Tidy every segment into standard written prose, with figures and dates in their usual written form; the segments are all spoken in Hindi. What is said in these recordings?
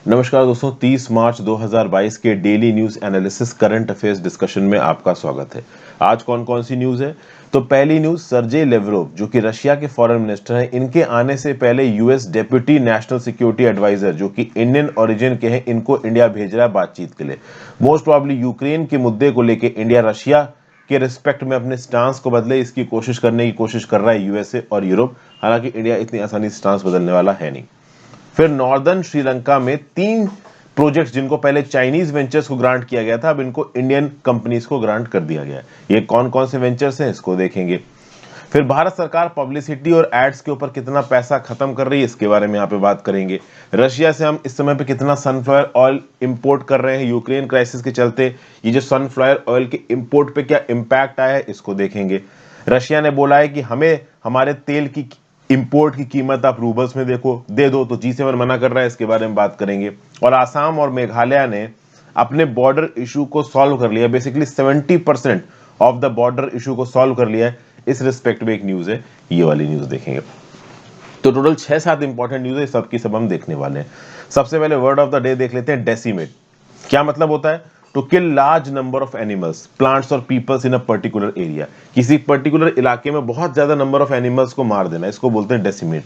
नमस्कार दोस्तों, 30 मार्च 2022 के daily news analysis current affairs discussion में आपका स्वागत है। आज कौन कौन सी न्यूज है? तो पहली न्यूज, सर्जेई लेवरोव जो कि रशिया के फॉरेन मिनिस्टर हैं, इनके आने से पहले US deputy national security adviser जो कि इंडियन ओरिजिन के हैं, इनको इंडिया भेज रहा है बातचीत के लिए। मोस्ट प्रॉब्ली यूक्रेन के मुद्दे को लेकर इंडिया रशिया के रिस्पेक्ट में अपने स्टांस को बदले, इसकी कोशिश करने की कोशिश कर रहा है यूएसए और यूरोप। हालांकि इंडिया इतनी आसानी से स्टांस बदलने वाला है नहीं। फिर नॉर्दर्न श्रीलंका में 3 प्रोजेक्ट्स जिनको पहले चाइनीज वेंचर्स को ग्रांट किया गया था, अब इनको इंडियन कंपनीज को ग्रांट कर दिया गया है। ये कौन कौन से वेंचर्स हैं, इसको देखेंगे। फिर भारत सरकार पब्लिसिटी और एड्स के ऊपर कितना पैसा खत्म कर रही है, इसके बारे में यहाँ पे बात करेंगे। रशिया से हम इस समय पे कितना सनफ्लावर ऑयल इंपोर्ट कर रहे हैं यूक्रेन क्राइसिस के चलते, ये जो सनफ्लावर ऑयल के इंपोर्ट पे क्या इंपैक्ट आया है, इसको देखेंगे। रशिया ने बोला है कि हमें हमारे तेल की इंपोर्ट की कीमत आप रूबल्स में दे दो, तो G7 मना कर रहा है, इसके बारे में बात करेंगे। और आसाम और मेघालय ने अपने बॉर्डर इशू को सॉल्व कर लिया, basically 70% of the border issue को सॉल्व कर लिया है। इस रिस्पेक्ट में एक न्यूज है, ये वाली न्यूज देखेंगे। तो टोटल 6-7 इंपॉर्टेंट न्यूज है, सब की सब हम देखने वाले हैं। सबसे पहले वर्ड ऑफ द डे देख लेते हैं, डेसिमेट। क्या मतलब होता है? To kill large number of animals, plants और peoples in a particular area. किसी पर्टिकुलर इलाके में बहुत ज्यादा नंबर ऑफ एनिमल्स को मार देना, इसको बोलते हैं डेसिमेट।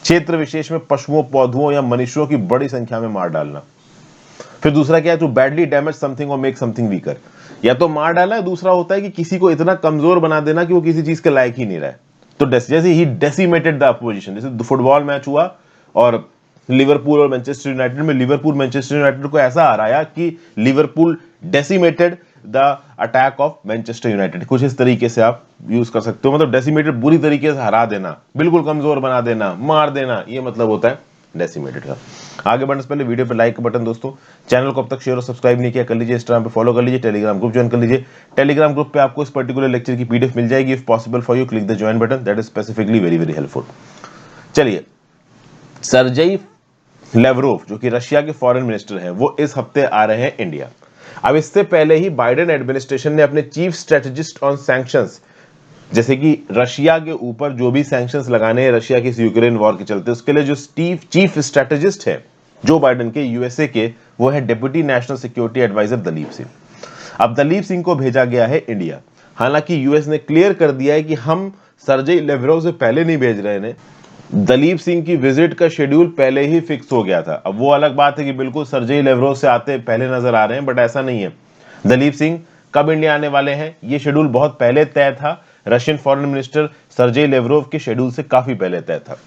क्षेत्र विशेष में पशुओं, पौधों या मनुष्यों की बड़ी संख्या में मार डालना। फिर दूसरा क्या है? टू बैडली डैमेज समथिंग और मेक समथिंग वीकर। या तो मार डाला है, दूसरा होता है कि किसी को इतना कमजोर बना देना कि वो किसी चीज के लायक ही नहीं रहा है। तो जैसे ही डेसिमेटेड द अपोजिशन, जैसे फुटबॉल मैच हुआ और लिवरपूल और मैनचेस्टर यूनाइटेड में, लिवरपूल मैनचेस्टर यूनाइटेड को ऐसा हराया कि Liverpool decimated the attack of Manchester United. कुछ इस तरीके से आप यूज कर सकते हो, मतलब डेसिमेटेड बुरी तरीके से हरा देना, बिल्कुल कमजोर बना देना, मार देना, ये मतलब होता है डेसिमेटेड का। आगे बढ़ने से पहले वीडियो पे लाइक का बटन, दोस्तों चैनल को अब तक शेयर और सब्सक्राइब नहीं किया कर लीजिए, इंस्टाग्राम पे फॉलो कर लीजिए, टेलीग्राम ग्रुप ज्वाइन कर लीजिए। टेलीग्राम ग्रुप पे आपको इस पर्टिकुलर लेक्चर की पीडीएफ मिल जाएगी। If possible for you, click the join button, that is specifically very very helpful. चलिए, सर्जेई लेवरोव जो कि रशिया के फॉरेन मिनिस्टर हैं, वो इस हफ्ते आ रहे हैं इंडिया। अब इससे पहले ही बाइडेन एडमिनिस्ट्रेशन ने अपने चीफ स्ट्रेटेजिस्ट ऑन सैंक्शंस, जैसे कि रशिया के ऊपर जो भी सैंक्शंस लगाने हैं रशिया की यूक्रेन वॉर के चलते, उसके लिए जो चीफ स्ट्रेटेजिस्ट है जो बाइडेन के यूएसए के, वो है deputy national security adviser Daleep Singh. अब दलीप सिंह को भेजा गया है इंडिया। हालांकि यूएस ने क्लियर कर दिया है कि हम सर्जेई लेवरोव से पहले नहीं भेज रहे हैं, दलीप सिंह की विजिट का शेड्यूल पहले ही फिक्स हो गया था। अब वो अलग बात है कि बिल्कुल सर्जेई लेवरोव से आते पहले नजर आ रहे हैं, बट ऐसा नहीं है। दलीप सिंह कब इंडिया आने वाले हैं, ये शेड्यूल बहुत पहले तय था। Russian foreign minister Sergei Lavrov के शेड्यूल से काफी पहले तय था।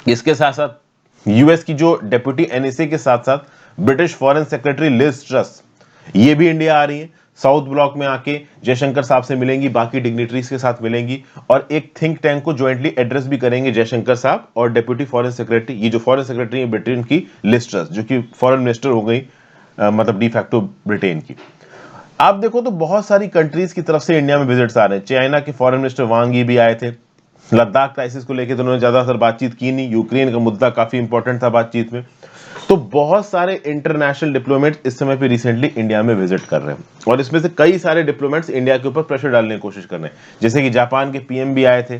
इसके साथ साथ यूएस की जो डेप्यूटी एनएसए के साथ साथ British foreign secretary Liz Truss, ये भी इंडिया आ रही है। साउथ ब्लॉक में आके जयशंकर साहब से मिलेंगी, बाकी डिग्निटरीज के साथ मिलेंगी और एक थिंक टैंक को ज्वाइंटली एड्रेस भी करेंगे, जयशंकर साहब और डेप्यूटी फॉरेन सेक्रेटरी। ये जो फॉरेन सेक्रेटरी है ब्रिटेन की, लिज ट्रस, जो कि फॉरेन मिनिस्टर हो गई, मतलब डी फैक्टो ब्रिटेन की। आप देखो तो बहुत सारी कंट्रीज की तरफ से इंडिया में विजिट्स आ रहे हैं। चाइना के फॉरेन मिनिस्टर वांग यी भी आए थे। लद्दाख क्राइसिस को लेकर तो उन्होंने ज्यादातर बातचीत की नहीं, यूक्रेन का मुद्दा काफी इंपॉर्टेंट था बातचीत में। तो बहुत सारे इंटरनेशनल डिप्लोमेट्स इस समय पे रिसेंटली इंडिया में विजिट कर रहे हैं और इसमें से कई सारे डिप्लोमेट्स इंडिया के ऊपर प्रेशर डालने की कोशिश कर रहे हैं। जैसे कि जापान के पीएम भी आए थे।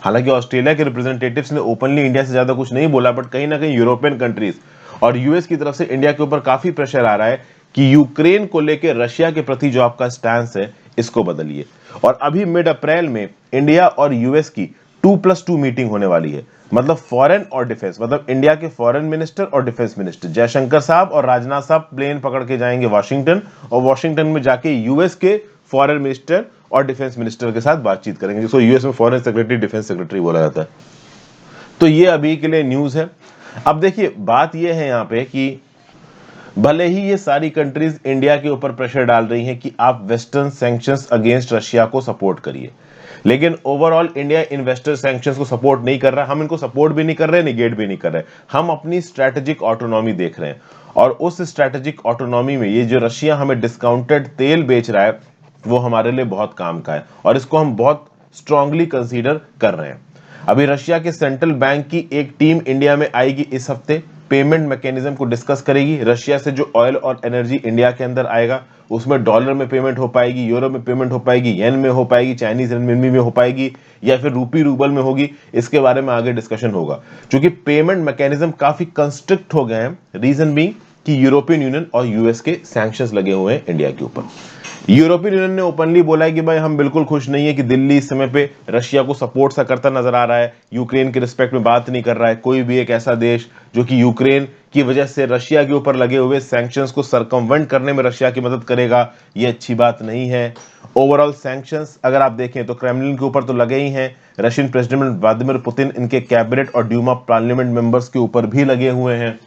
हालांकि ऑस्ट्रेलिया के रिप्रेजेंटेटिव्स ने ओपनली इंडिया से ज्यादा कुछ नहीं बोला, बट कहीं ना कहीं यूरोपियन कंट्रीज और यूएस की तरफ से इंडिया के ऊपर काफी प्रेशर आ रहा है कि यूक्रेन को लेकर रशिया के प्रति जो आपका स्टैंस है, इसको बदलिए। और अभी मिड अप्रैल में इंडिया और यूएस की 2+2 मीटिंग होने वाली है, मतलब फॉरेन और डिफेंस, मतलब इंडिया के फॉरेन मिनिस्टर और डिफेंस मिनिस्टर जयशंकर साहब और राजनाथ साहब प्लेन पकड़ के जाएंगे वाशिंगटन, और वाशिंगटन में जाके यूएस के फॉरेन मिनिस्टर और डिफेंस मिनिस्टर के साथ बातचीत करेंगे, जिसको यूएस में फॉरेन सेक्रेटरी, डिफेंस सेक्रेटरी बोला जाता है। तो ये अभी के लिए न्यूज है। अब देखिए, बात यह है यहाँ पे कि भले ही ये सारी कंट्रीज इंडिया के ऊपर प्रेशर डाल रही हैं कि आप वेस्टर्न सैंक्शंस अगेंस्ट रशिया को सपोर्ट करिए, लेकिन ओवरऑल इंडिया इन्वेस्टर सैंक्शंस को सपोर्ट नहीं कर रहा। हम इनको सपोर्ट भी नहीं कर रहे, निगेट भी नहीं कर रहे। हम अपनी स्ट्रैटेजिक ऑटोनॉमी देख रहे हैं और उस स्ट्रैटेजिक ऑटोनॉमी में ये जो रशिया हमें डिस्काउंटेड तेल बेच रहा है, वो हमारे लिए बहुत काम का है और इसको हम बहुत स्ट्रांगली कंसीडर कर रहे हैं। अभी रशिया के सेंट्रल बैंक की एक टीम इंडिया में आएगी इस हफ्ते, पेमेंट मैकेनिज्म को डिस्कस करेगी। रशिया से जो ऑयल और एनर्जी इंडिया के अंदर आएगा उसमें डॉलर में पेमेंट हो पाएगी, यूरो में पेमेंट हो पाएगी, येन में हो पाएगी, चाइनीज रेनमिनबी में हो पाएगी, या फिर रूपी रूबल में होगी, इसके बारे में आगे डिस्कशन होगा। क्योंकि पेमेंट मैकेनिज्म काफी कंस्ट्रिक्ट हो गए हैं, रीजन बीइंग कि यूरोपियन यूनियन और यूएस के सैंक्शंस लगे हुए हैं इंडिया के ऊपर। यूरोपियन यूनियन ने ओपनली बोला है कि भाई हम बिल्कुल खुश नहीं है कि दिल्ली इस समय पे रशिया को सपोर्ट सा करता नजर आ रहा है, यूक्रेन के रिस्पेक्ट में बात नहीं कर रहा है। कोई भी एक ऐसा देश जो कि यूक्रेन की वजह से रशिया के ऊपर लगे हुए सैंक्शंस को सरकमवेंट करने में रशिया की मदद करेगा, ये अच्छी बात नहीं है। ओवरऑल सैंक्शंस अगर आप देखें तो क्रेमलिन के ऊपर तो लगे ही हैं, रशियन प्रेसिडेंट व्लादिमीर पुतिन, इनके कैबिनेट और ड्यूमा पार्लियामेंट मेंबर्स के ऊपर भी लगे हुए हैं।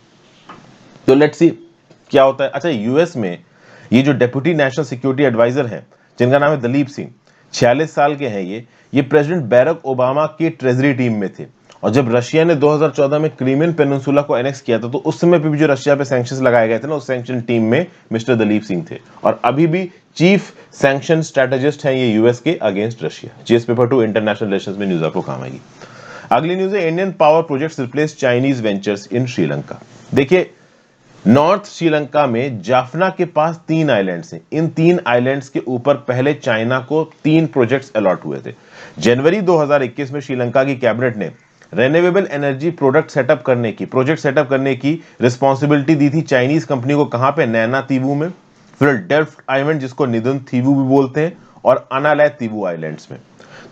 तो लेट्स सी क्या होता है। अच्छा, यूएस में ये जो डेप्यूटी नेशनल सिक्योरिटी एडवाइजर हैं जिनका नाम है दलीप सिंह, 46 साल के हैं ये प्रेसिडेंट बैरक ओबामा की ट्रेजरी टीम में थे। और जब रशिया ने 2014 में क्रीमियन पेनिनसुला को एनेक्स किया था तो उस समय पे भी जो रशिया पे सैंक्शंस लगाए गए थे ना, उस सैंक्शन टीम में मिस्टर दलीप सिंह थे और अभी भी चीफ सैंक्शन स्ट्रेटेजिस्ट हैं ये यूएस के against Russia. GS paper 2 international relations में न्यूज आपको काम आएगी। अगली न्यूज है Indian power projects replace Chinese ventures इन श्रीलंका। देखिए, नॉर्थ श्रीलंका में जाफना के पास 3 आइलैंड्स हैं। इन 3 आइलैंड्स के ऊपर पहले चाइना को 3 प्रोजेक्ट्स अलॉट हुए थे। जनवरी 2021 में श्रीलंका की कैबिनेट ने रिन्यूएबल एनर्जी प्रोजेक्ट सेटअप करने की रिस्पॉन्सिबिलिटी दी थी चाइनीज कंपनी को। कहां पे? नैना तीवू में, फिर डेल्फ्ट आइलैंड जिसको निदन तीवू भी बोलते हैं, और अनालै तीवू आइलैंड्स में।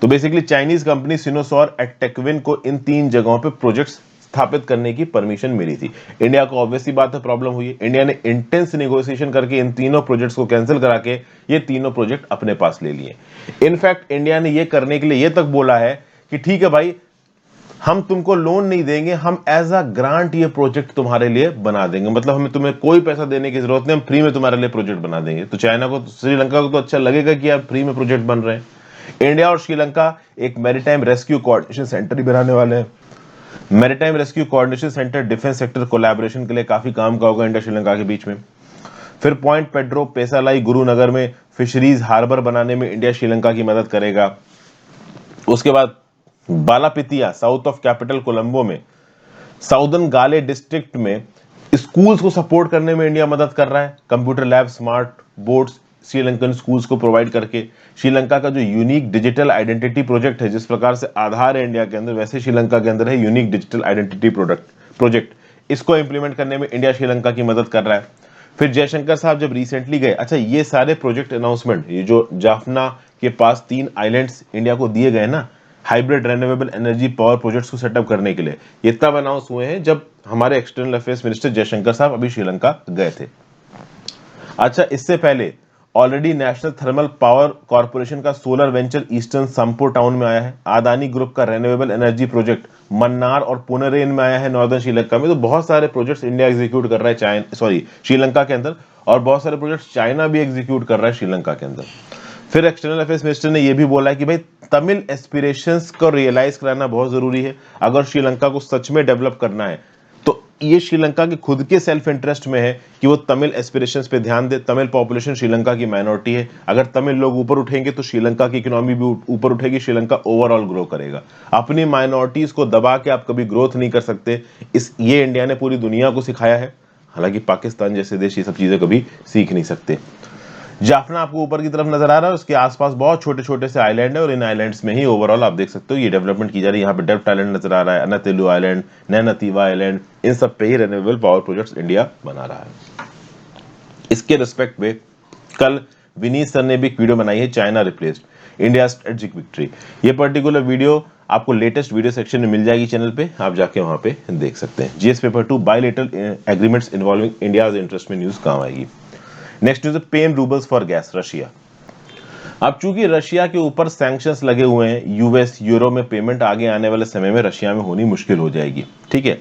तो बेसिकली चाइनीज कंपनी सिनोसॉर टेक्विन को इन 3 जगहों पे प्रोजेक्ट्स स्थापित करने की परमिशन मिली थी। इंडिया को ऑब्वियसली बात है प्रॉब्लम हुई है। इंडिया ने इंटेंस नेगोशिएशन करके इन तीनों प्रोजेक्ट्स को कैंसिल करा के ये तीनों प्रोजेक्ट अपने पास ले लिए। इनफैक्ट इंडिया ने ये करने के लिए ये तक बोला है कि ठीक है भाई, हम तुमको लोन नहीं देंगे, हम एज अ ग्रांट ये प्रोजेक्ट तुम्हारे लिए बना देंगे। मतलब हमें तुम्हें कोई पैसा देने की जरूरत नहीं, हम फ्री में तुम्हारे लिए प्रोजेक्ट बना देंगे। तो चाइना को, श्रीलंका को तो अच्छा लगेगा कि आप फ्री में प्रोजेक्ट बन रहे हैं। इंडिया और श्रीलंका एक मैरीटाइम रेस्क्यू कोऑर्डिनेशन सेंटर ही बनाने वाले हैं। Maritime rescue coordination centre defence sector collaboration के लिए काफी काम का होगा इंडिया श्रीलंका के बीच में। फिर पॉइंट पेड्रो, पेसालाई, गुरुनगर में फिशरीज हार्बर बनाने में इंडिया श्रीलंका की मदद करेगा। उसके बाद Balapitiya, south of capital Colombo में, साउदर्न गाले डिस्ट्रिक्ट में स्कूल्स को सपोर्ट करने में इंडिया मदद कर रहा है। Computer lab, smart boards Sri Lankan schools को प्रोवाइड करके। श्रीलंका का जो यूनिक डिजिटल आइडेंटिटी प्रोजेक्ट है, जिस प्रकार से आधार है इंडिया के अंदर, वैसे श्रीलंका के अंदर है यूनिक डिजिटल आइडेंटिटी प्रोजेक्ट। इसको इंप्लीमेंट करने में इंडिया श्रीलंका की मदद कर रहा है। फिर जयशंकर साहब जब रिसेंटली गए, अच्छा ये सारे प्रोजेक्ट अनाउंसमेंट, ये जो जाफना के पास 3 आइलैंड्स इंडिया को दिए गए ना, hybrid renewable energy power projects को सेटअप करने के लिए, ये तब अनाउंस हुए हैं जब हमारे एक्सटर्नल अफेयर्स मिनिस्टर जयशंकर साहब अभी श्रीलंका गए थे। अच्छा, इससे पहले already national thermal power corporation का सोलर वेंचर ईस्टर्न संपो टाउन में आया है। अदानी ग्रुप का रिन्यूएबल एनर्जी प्रोजेक्ट मन्नार और पुनरेन में आया है नॉर्दर्न श्रीलंका में। तो बहुत सारे प्रोजेक्ट्स इंडिया एग्जीक्यूट कर रहा है श्रीलंका के अंदर, और बहुत सारे प्रोजेक्ट्स चाइना भी एग्जीक्यूट कर रहा है श्रीलंका के अंदर। फिर एक्सटर्नल अफेयर्स मिनिस्टर ने यह भी बोला है कि भाई तमिल एस्पिरेशंस को रियलाइज कराना बहुत जरूरी है। अगर श्रीलंका को सच में डेवलप करना है तो ये श्रीलंका के खुद के सेल्फ इंटरेस्ट में है कि वो तमिल एस्पिरेशंस पे ध्यान दे। तमिल पॉपुलेशन श्रीलंका की माइनॉरिटी है। अगर तमिल लोग ऊपर उठेंगे तो श्रीलंका की इकोनॉमी भी ऊपर उठेगी, श्रीलंका ओवरऑल ग्रो करेगा। अपनी माइनॉरिटीज को दबा के आप कभी ग्रोथ नहीं कर सकते। ये इंडिया ने पूरी दुनिया को सिखाया है, हालांकि पाकिस्तान जैसे देश ये सब चीजें कभी सीख नहीं सकते। जाफना आपको ऊपर की तरफ नजर आ रहा है, उसके आसपास बहुत छोटे छोटे से आइलैंड है और इन आइलैंड्स में ही ओवरऑल आप देख सकते हो ये डेवलपमेंट की जा रही है। यहाँ पे डेल्फ्ट आइलैंड नजर आ रहा है, अनातेलु आइलैंड, नैनातीवा आइलैंड, इन सब पे ही रिन्यूएबल पावर प्रोजेक्ट्स इंडिया बना रहा है। इसके रिस्पेक्ट में कल विनीत सर ने भी एक वीडियो बनाई है, China replaced India strategic victory. ये पर्टिकुलर वीडियो आपको लेटेस्ट वीडियो सेक्शन में मिल जाएगी चैनल पे, आप जाके वहां पे देख सकते हैं। GS paper 2 bilateral agreements involving India's interest में न्यूज काम आएगी। Next news, pay in roubles for gas, Russia. अब चूंकि रशिया के ऊपर सैंक्शंस लगे हुए हैं, यूएस यूरो में पेमेंट आगे आने वाले समय में रशिया में होनी मुश्किल हो जाएगी। ठीक है,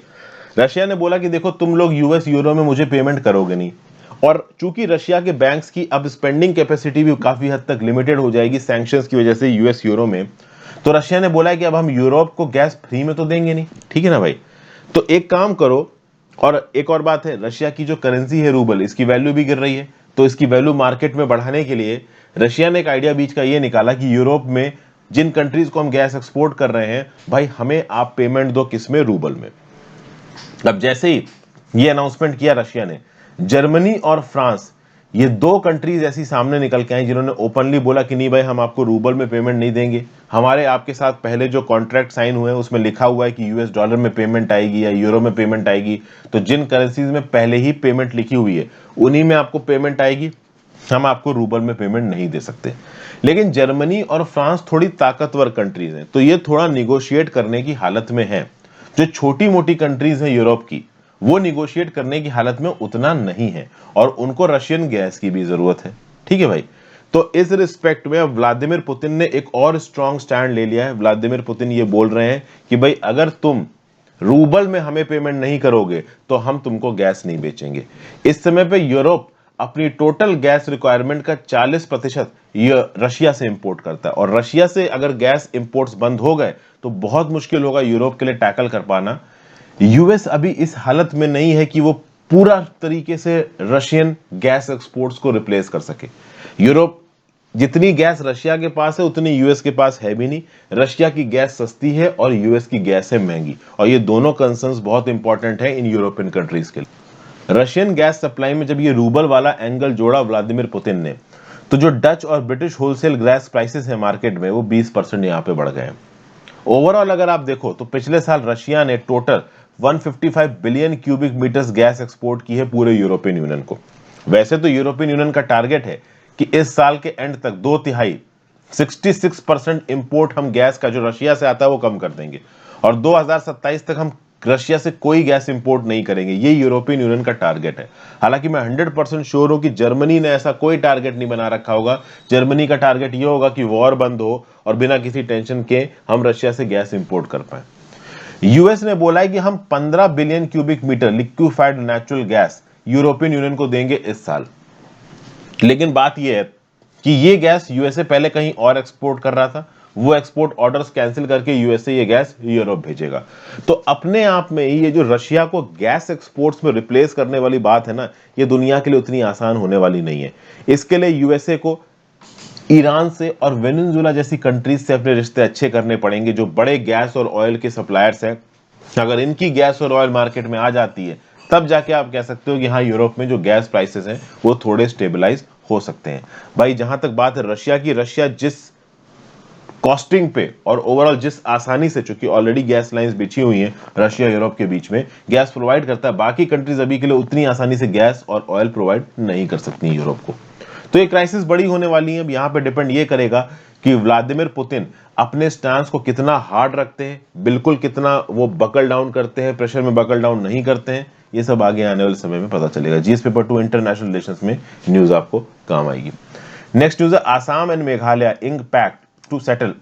रशिया ने बोला कि देखो तुम लोग यूएस यूरो में मुझे पेमेंट करोगे नहीं, और चूंकि रशिया के बैंक्स की अब स्पेंडिंग कैपेसिटी भी काफी हद तक लिमिटेड हो जाएगी सैंक्शंस की वजह से यूएस यूरो में, तो रशिया ने बोला है कि अब हम यूरोप को गैस फ्री में तो देंगे नहीं। ठीक है ना भाई, तो एक काम करो। और एक और बात है, रशिया की जो करेंसी है रूबल, इसकी वैल्यू भी गिर रही है, तो इसकी वैल्यू मार्केट में बढ़ाने के लिए रशिया ने एक आइडिया बीच का ये निकाला कि यूरोप में जिन कंट्रीज को हम गैस एक्सपोर्ट कर रहे हैं, भाई हमें आप पेमेंट दो, किसमें? रूबल में। अब जैसे ही ये अनाउंसमेंट किया रशिया ने। जर्मनी और फ्रांस, ये दो कंट्रीज ऐसी सामने निकल के आई जिन्होंने ओपनली बोला कि नहीं भाई, हम आपको रूबल में पेमेंट नहीं देंगे, हमारे आपके साथ पहले जो कॉन्ट्रैक्ट साइन हुए हैं उसमें लिखा हुआ है कि यूएस डॉलर में पेमेंट आएगी या यूरो में पेमेंट आएगी, तो जिन करेंसीज में पहले ही पेमेंट लिखी हुई है उन्हीं में आपको पेमेंट आएगी, हम आपको रूबल में पेमेंट नहीं दे सकते। लेकिन जर्मनी और फ्रांस थोड़ी ताकतवर कंट्रीज हैं, तो ये थोड़ा निगोशिएट करने की हालत में है। जो छोटी मोटी कंट्रीज हैं यूरोप की, वो निगोशिएट करने की हालत में उतना नहीं है, और उनको रशियन गैस की भी जरूरत है। ठीक है भाई, तो इस रिस्पेक्ट में अब व्लादिमीर पुतिन ने एक और स्ट्रॉन्ग स्टैंड ले लिया है। व्लादिमीर पुतिन ये बोल रहे हैं कि भाई अगर तुम रूबल में हमें पेमेंट नहीं करोगे तो हम तुमको गैस नहीं बेचेंगे। इस समय पे यूरोप अपनी टोटल गैस रिक्वायरमेंट का 40% ये रशिया से इंपोर्ट करता है, और रशिया से अगर गैस इंपोर्ट्स बंद हो गए तो बहुत मुश्किल होगा यूरोप के लिए टैकल कर पाना। यूएस अभी इस हालत में नहीं है कि वो पूरा तरीके से रशियन गैस एक्सपोर्ट्स को रिप्लेस कर सके। यूरोप जितनी गैस रशिया के पास है उतनी यूएस के पास है भी नहीं। रशिया की गैस सस्ती है और यूएस की गैस है महंगी, और ये दोनों कंसर्न्स बहुत इंपॉर्टेंट है इन यूरोपियन कंट्रीज के लिए। रशियन गैस सप्लाई में जब ये रूबल वाला एंगल जोड़ा व्लादिमीर पुतिन ने, तो जो डच और ब्रिटिश होलसेल गैस प्राइसेस है मार्केट में, वो 20% यहां पे बढ़ गए हैं। ओवरऑल अगर आप देखो तो पिछले साल रशिया ने total 155 billion cubic metres gas export की है पूरे यूरोपियन यूनियन को। वैसे तो यूरोपियन यूनियन का टारगेट है कि इस साल के एंड तक 2/3 66% इंपोर्ट हम गैस का जो रशिया से आता है वो कम कर देंगे, और 2027 तक हम रशिया से कोई गैस इंपोर्ट नहीं करेंगे। ये यूरोपियन यूनियन का टारगेट है। हालांकि मैं 100% श्योर हूं कि जर्मनी ने ऐसा कोई टारगेट नहीं बना रखा होगा। जर्मनी का टारगेट ये होगा कि वॉर बंद हो और बिना किसी टेंशन के हम रशिया से गैस इंपोर्ट कर पाए। यूएस ने बोला है कि हम 15 billion cubic metre liquefied natural gas European Union को देंगे इस साल। लेकिन बात यह है कि ये गैस यूएसए पहले कहीं और एक्सपोर्ट कर रहा था, वो एक्सपोर्ट ऑर्डर्स कैंसिल करके यूएसए ये गैस यूरोप भेजेगा। तो अपने आप में ही ये जो रशिया को गैस एक्सपोर्ट्स में रिप्लेस करने वाली बात है ना, ये दुनिया के लिए उतनी आसान होने वाली नहीं है। इसके लिए यूएसए को ईरान से और वेनेजुएला जैसी कंट्रीज से अपने रिश्ते अच्छे करने पड़ेंगे, जो बड़े गैस और ऑयल के सप्लायर्स हैं। अगर इनकी गैस और ऑयल मार्केट में आ जाती है तब जाके आप कह सकते हो कि हाँ, यूरोप में जो गैस प्राइसेस हैं वो थोड़े स्टेबलाइज हो सकते हैं। भाई जहां तक बात है रशिया की, रशिया जिस कॉस्टिंग पे और ओवरऑल जिस आसानी से, चूंकि ऑलरेडी गैस लाइंस बिछी हुई हैं रशिया यूरोप के बीच में, गैस प्रोवाइड करता है, बाकी कंट्रीज अभी के लिए उतनी आसानी से गैस और ऑयल प्रोवाइड नहीं कर सकती यूरोप को। तो ये क्राइसिस बड़ी होने वाली है। अब यहाँ पे डिपेंड ये करेगा कि व्लादिमीर पुतिन अपने स्टांस को कितना हार्ड रखते हैं, बिल्कुल कितना वो बकल डाउन करते हैं, प्रेशर में बकल डाउन नहीं करते हैं। ये सब आगे आने वाले समय में पता चलेगा। जीएस पेपर 2 इंटरनेशनल रिलेशंस में न्यूज आपको काम आएगी। नेक्स्ट न्यूज है Assam and Meghalaya ink pact to settle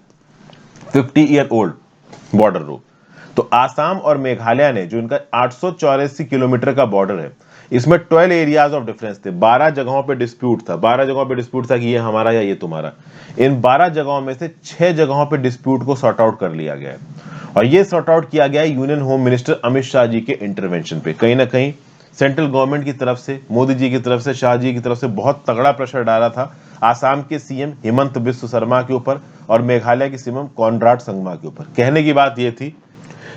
50-year-old border row. तो आसाम और मेघालय ने, जो इनका 884 किलोमीटर का बॉर्डर है, इसमें 12 एरियाज ऑफ डिफरेंस थे। 12 जगहों पे डिस्प्यूट था। 12 जगहों पे डिस्प्यूट था कि ये हमारा या ये तुम्हारा। इन 12 जगहों में से 6 जगहों पे डिस्प्यूट को सॉर्ट आउट कर लिया गया है, और ये सॉर्ट आउट किया गया है union home minister Amit Shah ji के इंटरवेंशन पे। कहीं ना कहीं सेंट्रल गवर्नमेंट की तरफ से, मोदी जी की तरफ से, शाह जी की तरफ से बहुत तगड़ा प्रेशर डाला था आसाम के सीएम हिमंत बिस्व शर्मा के ऊपर और मेघालय के सीएम कॉनराड संगमा के ऊपर। कहने की बात यह थी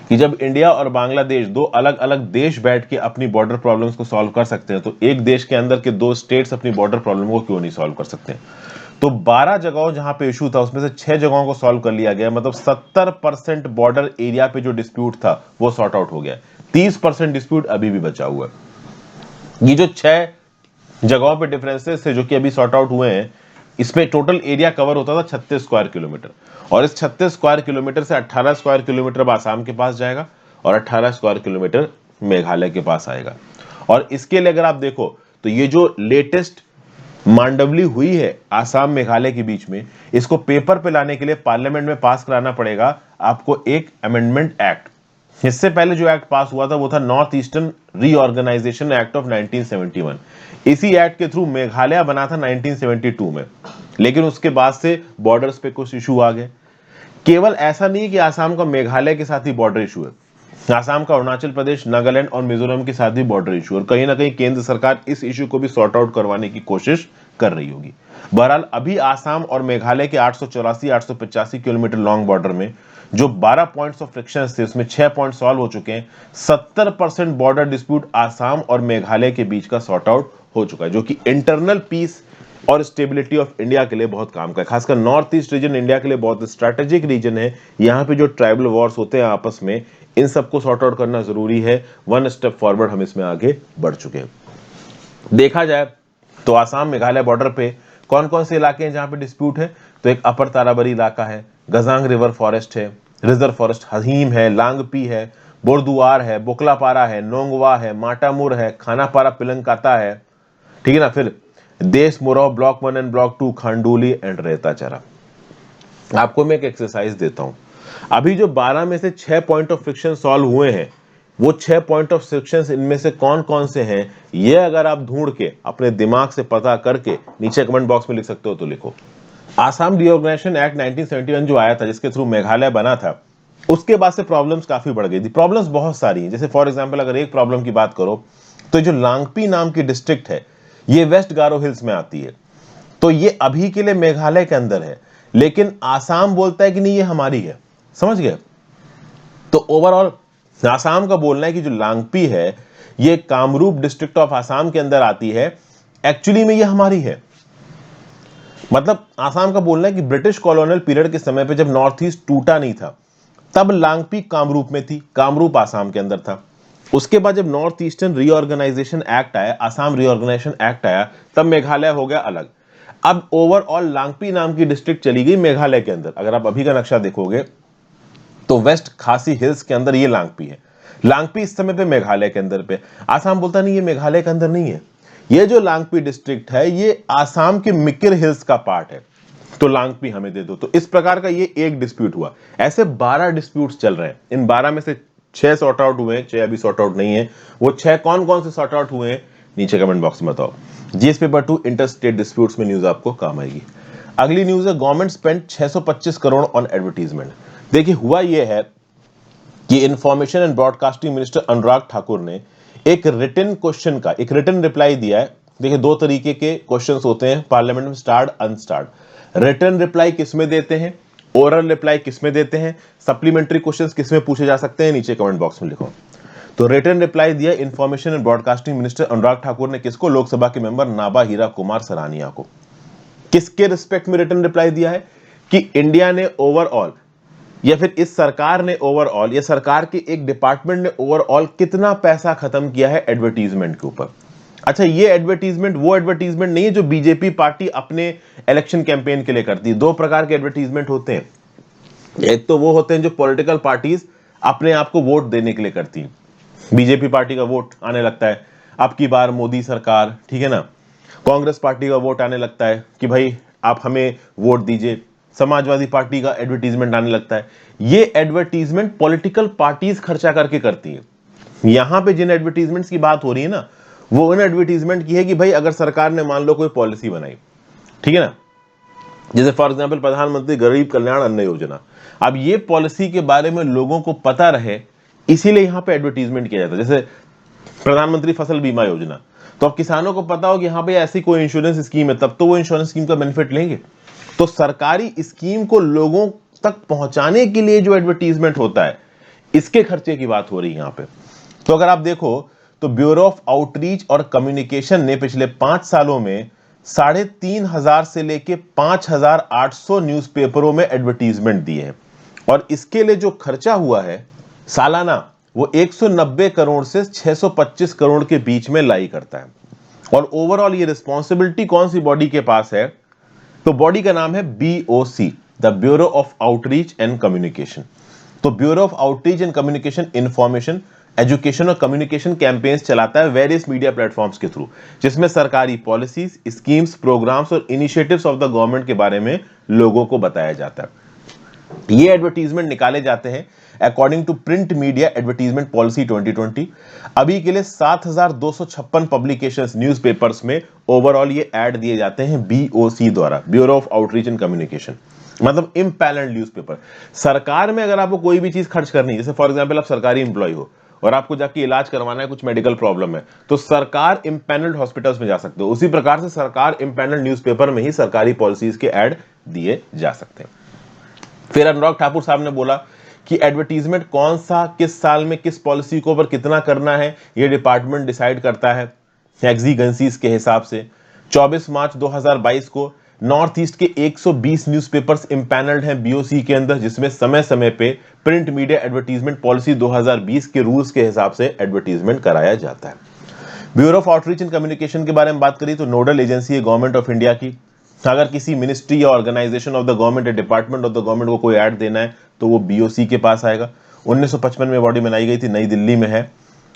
कि जब इंडिया और बांग्लादेश दो अलग अलग देश बैठ के अपनी बॉर्डर प्रॉब्लम्स को सॉल्व कर सकते हैं, तो एक देश के अंदर के दो स्टेट्स अपनी बॉर्डर प्रॉब्लम को क्यों नहीं सॉल्व कर सकते हैं। तो 12 जगहों जहां पे इशू था उसमें से 6 जगहों को सॉल्व कर लिया गया। मतलब 70% बॉर्डर एरिया पे जो डिस्प्यूट था वो सॉर्ट आउट हो गया। 30% डिस्प्यूट अभी भी बचा हुआ है। ये जो 6 जगहों पे डिफरेंसेस थे जो कि अभी सॉर्ट आउट हुए हैं, इसमें टोटल एरिया कवर होता था 36 स्क्वायर किलोमीटर, और इस 36 स्क्वायर किलोमीटर से 18 स्क्वायर किलोमीटर अब आसाम के पास जाएगा और 18 स्क्वायर किलोमीटर मेघालय के पास आएगा। और इसके लिए अगर आप देखो तो ये जो लेटेस्ट मांडवली हुई है आसाम मेघालय के बीच में, इसको पेपर पे लाने के लिए पार्लियामेंट में पास कराना पड़ेगा आपको एक अमेंडमेंट एक्ट। इससे पहले जो एक्ट पास हुआ था वो था North Eastern reorganisation act of 1971। इसी एक्ट के थ्रू मेघालय बना था 1972 में, लेकिन उसके बाद से बॉर्डर्स पे कुछ इशू आ गए। केवल ऐसा नहीं कि आसाम का मेघालय के साथ ही बॉर्डर इशू है, आसाम का अरुणाचल प्रदेश, नागालैंड और मिजोरम के साथ भी बॉर्डर इशू, और कहीं ना कहीं केंद्र सरकार इस इशू को भी सॉर्ट आउट करवाने की कोशिश कर रही होगी। बहरहाल अभी आसाम और मेघालय के 885 किलोमीटर लॉन्ग बॉर्डर में जो 12 पॉइंट्स ऑफ फ्रिक्शन थे उसमें 6 पॉइंट सॉल्व हो चुके हैं। 70% बॉर्डर डिस्प्यूट आसाम और मेघालय के बीच का सॉर्ट आउट हो चुका है, जो कि इंटरनल पीस और स्टेबिलिटी ऑफ इंडिया के लिए बहुत काम का है। खासकर नॉर्थ ईस्ट रीजन इंडिया के लिए बहुत स्ट्रैटेजिक रीजन है। यहाँ पे जो ट्राइबल वॉर्स होते हैं आपस में, इन सबको सॉर्ट आउट करना जरूरी है। वन स्टेप फॉरवर्ड हम इसमें आगे बढ़ चुके हैं। देखा जाए तो आसाम मेघालय बॉर्डर पे कौन कौन से इलाके हैं जहां पे डिस्प्यूट है, तो एक अपर ताराबरी इलाका है, गजांग रिवर फॉरेस्ट है, रिजर्व फॉरेस्ट हजीम है, लांगपी है, बोरदुआर है, बोकलापारा है, नोंगवा है, माटामुर है, खानापारा पिलंकाता है, ठीक है ना। फिर देश मोरौ ब्लॉक 1 एंड ब्लॉक 2, खांडोली एंड रेताचरा। आपको मैं एक एक्सरसाइज देता हूं। अभी जो 12 में से 6 पॉइंट ऑफ फ्रिक्शन सॉल्व हुए हैं, वो 6 पॉइंट ऑफ फ्रिक्शन इनमें से कौन कौन से हैं, ये अगर आप ढूंढ के अपने दिमाग से पता करके नीचे कमेंट बॉक्स में लिख सकते हो तो लिखो। आसाम रीऑर्गेनाइजेशन एक्ट 1971 जो आया था, जिसके थ्रू मेघालय बना था, उसके बाद से प्रॉब्लम्स काफी बढ़ गई थी। प्रॉब्लम्स बहुत सारी हैं। जैसे फॉर एग्जांपल अगर एक प्रॉब्लम की बात करो तो जो लांगपी नाम की डिस्ट्रिक्ट है, ये वेस्ट गारो हिल्स में आती है। तो ये अभी के लिए मेघालय के अंदर है, लेकिन आसाम बोलता है कि नहीं ये हमारी है। समझ गए? तो ओवरऑल आसाम का बोलना है कि जो लांगपी है ये कामरूप डिस्ट्रिक्ट ऑफ आसाम के अंदर आती है, एक्चुअली में ये हमारी है। मतलब आसाम का बोलना है कि ब्रिटिश कॉलोनियल पीरियड के समय पे जब नॉर्थ ईस्ट टूटा नहीं था, तब लांगपी कामरूप में थी, कामरूप आसाम के अंदर था। उसके बाद जब नॉर्थ ईस्टर्न रीऑर्गेनाइजेशन एक्ट आया, आसाम रीऑर्गेनाइजेशन एक्ट आया, तब मेघालय हो गया अलग। अब ओवरऑल लांगपी नाम की डिस्ट्रिक्ट चली गई मेघालय के अंदर। अगर आप अभी का नक्शा देखोगे तो वेस्ट खासी हिल्स के अंदर ये लांगपी है। लांगपी इस समय पे मेघालय के अंदर पे। आसाम बोलता नहीं ये मेघालय के अंदर नहीं है, ये जो लांगपी डिस्ट्रिक्ट है ये आसाम के मिकिर हिल्स का पार्ट है, तो लांगपी हमें दे दो। तो इस प्रकार का ये एक डिस्प्यूट हुआ। ऐसे 12 डिस्प्यूट्स चल रहे हैं। इन 12 में से 6 सॉर्ट आउट हुए हैं, 6 अभी सॉर्ट आउट नहीं है। वो 6 कौन कौन से सॉर्ट आउट हुए हैं नीचे कमेंट बॉक्स में बताओ। GS paper 2 inter state disputes में न्यूज आपको काम आएगी। अगली न्यूज है government spend 625 crore on advertisement. देखिए हुआ ये है कि information and broadcasting minister Anurag Thakur ने एक रिटन क्वेश्चन का एक रिटन रिप्लाई दिया है। देखिए दो तरीके के क्वेश्चंस होते हैं पार्लियामेंट में, स्टार्ड अनस्टार्ड। रिटन रिप्लाई किसमें देते हैं, ओरल रिप्लाई किसमें देते हैं, सप्लीमेंट्री क्वेश्चंस किसमें पूछे जा सकते हैं, नीचे कमेंट बॉक्स में लिखो। तो रिटन रिप्लाई दिया information and broadcasting minister Anurag Thakur ने किसको, लोकसभा के मेंबर नाबा हीरा कुमार सरानिया को। किसके रिस्पेक्ट में रिटन रिप्लाई दिया है कि इंडिया ने ओवरऑल या फिर इस सरकार ने ओवरऑल या सरकार के एक डिपार्टमेंट ने ओवरऑल कितना पैसा खत्म किया है एडवर्टीजमेंट के ऊपर। अच्छा ये एडवर्टीजमेंट वो एडवर्टीजमेंट नहीं है जो बीजेपी पार्टी अपने इलेक्शन कैंपेन के लिए करती है। दो प्रकार के एडवर्टीजमेंट होते हैं। एक तो वो होते हैं जो पॉलिटिकल पार्टीज अपने आप को वोट देने के लिए करती है। बीजेपी पार्टी का वोट आने लगता है अब की बार मोदी सरकार, ठीक है ना। कांग्रेस पार्टी का वोट आने लगता है कि भाई आप हमें वोट दीजिए। समाजवादी पार्टी का एडवर्टीजमेंट आने लगता है। ये एडवर्टीजमेंट पॉलिटिकल पार्टीज खर्चा करके करती है। यहां पे जिन एडवर्टीजमेंट्स की बात हो रही है ना, वो उन एडवर्टीजमेंट की है कि भाई अगर सरकार ने मान लो कोई पॉलिसी बनाई, ठीक है ना, जैसे फॉर एग्जांपल प्रधानमंत्री गरीब कल्याण अन्न योजना। अब ये पॉलिसी के बारे में लोगों को पता रहे, इसीलिए यहां पे एडवर्टीजमेंट किया जाता है। जैसे प्रधानमंत्री फसल बीमा योजना, तो अब किसानों को पता हो कि यहां पे ऐसी कोई इंश्योरेंस स्कीम है, तब तो वो इंश्योरेंस स्कीम का बेनिफिट लेंगे। तो सरकारी स्कीम को लोगों तक पहुंचाने के लिए जो एडवर्टीजमेंट होता है, इसके खर्चे की बात हो रही है यहां पे। तो अगर आप देखो तो ब्यूरो ऑफ आउटरीच और कम्युनिकेशन ने पिछले 5 सालों में 3,500 से लेके 5,800 न्यूज़पेपरों में एडवर्टीजमेंट दिए हैं, और इसके लिए जो खर्चा हुआ है सालाना वो 190 करोड़ से 625 करोड़ के बीच में लाई करता है। और ओवरऑल ये रिस्पॉन्सिबिलिटी कौन सी बॉडी के पास है, तो बॉडी का नाम है BOC, the bureau of outreach and communication. तो bureau of outreach and communication information, education और कम्युनिकेशन कैंपेन्स चलाता है वेरियस मीडिया प्लेटफॉर्म्स के थ्रू, जिसमें सरकारी पॉलिसीज, स्कीम्स, प्रोग्राम्स और इनिशिएटिव्स ऑफ द गवर्नमेंट के बारे में लोगों को बताया जाता है। ये एडवर्टीजमेंट निकाले जाते हैं according to print media advertisement policy 2020। अभी के लिए 7,256 पब्लिकेशंस न्यूज़पेपर्स में ओवरऑल ये ऐड दिए जाते हैं BOC द्वारा, bureau of outreach and communication. मतलब इम्पैनल्ड न्यूज़पेपर। सरकार में अगर आपको कोई भी चीज खर्च करनी है, जैसे फॉर एग्जांपल आप सरकारी एम्प्लॉय हो और आपको जाके इलाज करवाना है, कुछ मेडिकल प्रॉब्लम है, तो सरकार इम्पैनल्ड हॉस्पिटल्स में जा सकते हो। उसी प्रकार से सरकार इम्पैनल्ड न्यूज़पेपर में ही सरकारी पॉलिसीज के ऐड दिए जा सकते हैं। फिर अनुराग ठाकुर साहब ने बोला कि एडवर्टीजमेंट कौन सा किस साल में किस पॉलिसी को ऊपर कितना करना है, ये डिपार्टमेंट डिसाइड करता है एग्जीगेंसीज के हिसाब से। 24 मार्च 2022 को नॉर्थ ईस्ट के 120 न्यूज़पेपर्स इंपैनल्ड हैं बीओसी के अंदर, जिसमें समय समय पे प्रिंट मीडिया एडवर्टीजमेंट पॉलिसी 2020 के रूल्स के हिसाब से एडवर्टीजमेंट कराया जाता है। Bureau of outreach and communication के बारे में बात करें तो नोडल एजेंसी है गवर्नमेंट ऑफ इंडिया की। अगर किसी मिनिस्ट्री या ऑर्गेनाइजेशन ऑफ द गवर्नमेंट या डिपार्टमेंट ऑफ द गवर्नमेंट को कोई ऐड देना है तो वो बीओसी के पास आएगा। 1955 में बॉडी बनाई गई थी, नई दिल्ली में है।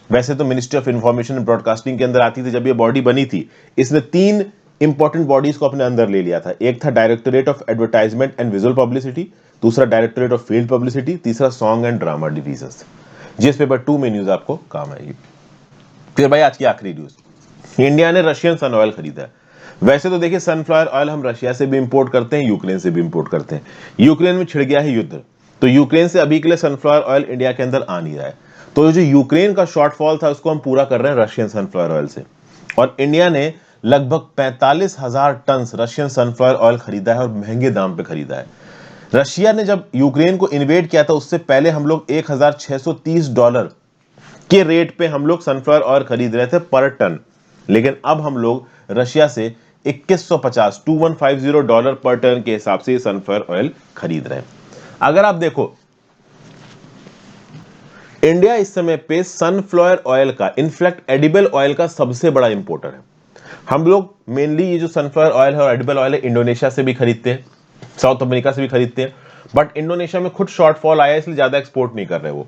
वैसे तो ministry of information and broadcasting के अंदर आती थी। जब ये बॉडी बनी थी, इसने 3 इंपॉर्टेंट बॉडीज को अपने अंदर ले लिया था। एक था directorate of advertisement and visual publicity, दूसरा डायरेक्टोरेट ऑफ फील्ड पब्लिसिटी, तीसरा song and drama division. GS paper 2 में न्यूज आपको काम आएगी। फिर भाई आज की आखिरी न्यूज, इंडिया ने रशियन सन ऑयल खरीदा है। वैसे तो देखिए सनफ्लावर ऑयल हम रशिया से भी इंपोर्ट करते हैं, यूक्रेन से भी इंपोर्ट करते हैं। यूक्रेन में छिड़ गया है युद्ध, तो यूक्रेन से अभी के लिए सनफ्लावर ऑयल इंडिया के अंदर आ नहीं रहा है। तो जो यूक्रेन का शॉर्टफॉल था उसको हम पूरा कर रहे हैं रशियन सनफ्लावर ऑयल से। और इंडिया ने लगभग 45,000 टन रशियन सनफ्लावर ऑयल खरीदा है और महंगे दाम पे खरीदा है। रशिया ने जब यूक्रेन को इन्वेड किया था उससे पहले हम लोग $1,630 के रेट पे हम लोग सनफ्लावर ऑयल खरीद रहे थे पर टन, लेकिन अब हम लोग रशिया से $2150 पर टन के हिसाब से सनफ्लावर ऑयल खरीद रहे हैं। अगर आप देखो इंडिया इस समय पे सनफ्लावर ऑयल का, इनफैक्ट एडिबल ऑयल का सबसे बड़ा इंपोर्टर है। हम लोग मेनली ये जो सनफ्लावर ऑयल है और एडिबल ऑयल है इंडोनेशिया से भी खरीदते हैं, साउथ अमेरिका से भी खरीदते हैं, बट इंडोनेशिया में खुद शॉर्टफॉल आया इसलिए ज्यादा एक्सपोर्ट नहीं कर रहे वो,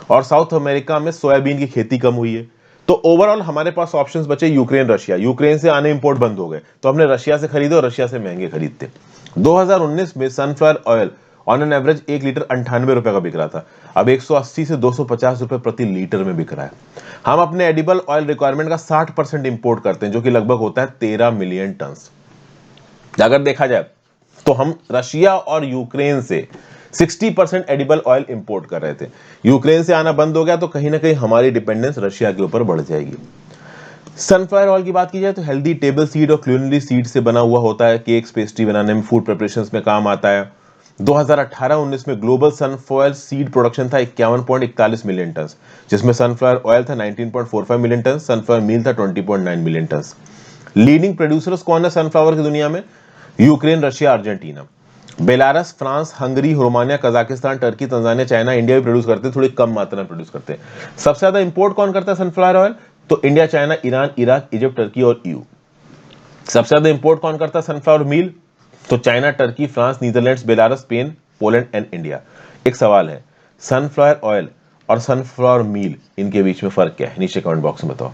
और साउथ अमेरिका में सोयाबीन की खेती कम हुई है। तो ओवरऑल हमारे पास ऑप्शंस बचे यूक्रेन रशिया। यूक्रेन से आने इंपोर्ट बंद हो गए तो हमने रशिया से खरीदे और रशिया से महंगे खरीदते। 2019 में sunflower oil on an average 1 litre 98 रुपए का बिक रहा था, अब 180 से 250 रुपए प्रति लीटर में बिक रहा है। हम अपने एडिबल ऑयल रिक्वायरमेंट का 60% इंपोर्ट करते हैं, जो कि लगभग होता है 13 मिलियन टन। अगर देखा जाए तो हम रशिया और यूक्रेन से 60% एडिबल ऑयल इंपोर्ट कर रहे थे। यूक्रेन से आना बंद हो गया तो कहीं ना कहीं हमारी डिपेंडेंस रशिया के ऊपर बढ़ जाएगी। सनफ्लावर ऑयल की बात की जाए तो हेल्दी टेबल सीड और क्लिनली सीड से बना हुआ होता है, केक्स पेस्ट्री बनाने में, फूड प्रिपरेशंस में काम आता है। 2018-19 में ग्लोबल सनफ्लावर सीड प्रोडक्शन था 51.41 मिलियन टन, जिसमें सनफ्लावर ऑयल था 19.45 मिलियन टन, सनफ्लावर मील था 20.9 मिलियन टन। लीडिंग प्रोड्यूसर्स कौन है सनफ्लावर की दुनिया में? Ukraine, Russia, Argentina, Belarus, France, Hungary, Romania, Kazakhstan, Turkey, Tanzania, China. India भी प्रोड्यूस करते हैं, थोड़ी कम मात्रा में प्रोड्यूस करते हैं। सबसे ज्यादा इंपोर्ट कौन करता है सनफ्लावर ऑयल? तो India, China, Iran, Iraq, Egypt, Turkey और ईयू। सबसे ज्यादा इंपोर्ट कौन करता है सनफ्लावर मील? तो China, Turkey, France, Netherlands, Belarus, Spain, Poland and India. एक सवाल है, सनफ्लावर ऑयल और सनफ्लावर मील इनके बीच में फर्क क्या है? नीचे कमेंट बॉक्स में बताओ।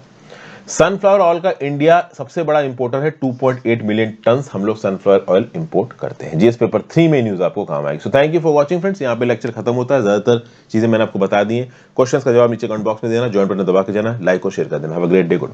सनफ्लावर ऑयल का इंडिया सबसे बड़ा इंपोर्टर है, 2.8 मिलियन टन हम लोग सनफ्लावर ऑयल इंपोर्ट करते हैं। जीएस पेपर 3 में न्यूज आपको काम आएगी। So thank you for watching friends. यहाँ पे लेक्चर खत्म होता है, ज्यादातर चीजें मैंने आपको बता दी हैं। क्वेश्चंस का जवाब नीचे कमेंट बॉक्स में देना, ज्वाइन बटन दबा के जाना, लाइक और शेयर कर देना। Have a great day, good.